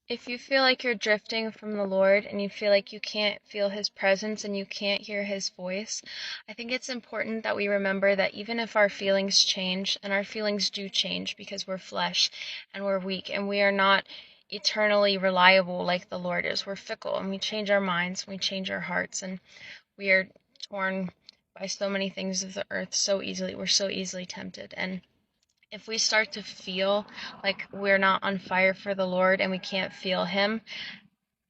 If you feel like you're drifting from the Lord and you feel like you can't feel His presence and you can't hear His voice, I think it's important that we remember that even if our feelings change, and our feelings do change because we're flesh and we're weak and we are not eternally reliable like the Lord is. We're fickle and we change our minds, we change our hearts, and we are torn by so many things of the earth so easily. We're so easily tempted. And if we start to feel like we're not on fire for the Lord and we can't feel Him,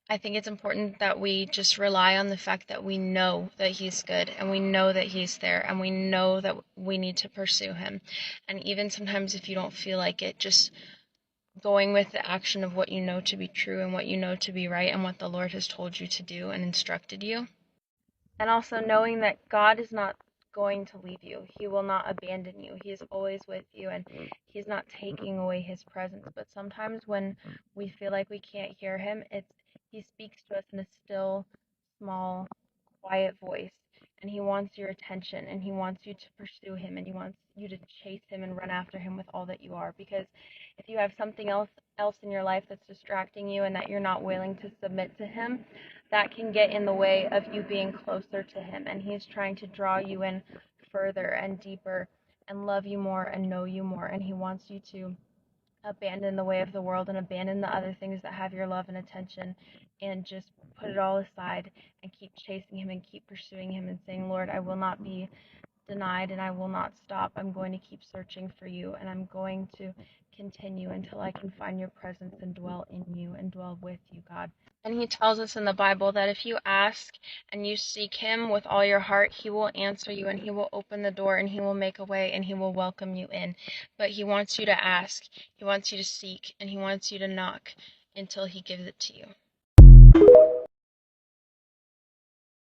I think it's important that we just rely on the fact that we know that He's good and we know that He's there and we know that we need to pursue Him. And even sometimes if you don't feel like it, just going with the action of what you know to be true and what you know to be right and what the Lord has told you to do and instructed you. And also knowing that God is not going to leave you. He will not abandon you. He is always with you and He's not taking away His presence. But sometimes when we feel like we can't hear Him, He speaks to us in a still, small, quiet voice. And He wants your attention and He wants you to pursue Him and He wants you to chase Him and run after Him with all that you are. Because if you have something else in your life that's distracting you and that you're not willing to submit to Him, that can get in the way of you being closer to Him. And He's trying to draw you in further and deeper and love you more and know you more. And He wants you to abandon the way of the world and abandon the other things that have your love and attention and just put it all aside and keep chasing Him and keep pursuing Him and saying, Lord, I will not be denied and I will not stop. I'm going to keep searching for you and I'm going to continue until I can find your presence and dwell in you and dwell with you, God. And He tells us in the Bible that if you ask and you seek Him with all your heart, He will answer you and He will open the door and He will make a way and He will welcome you in. But He wants you to ask, He wants you to seek, and He wants you to knock until He gives it to you.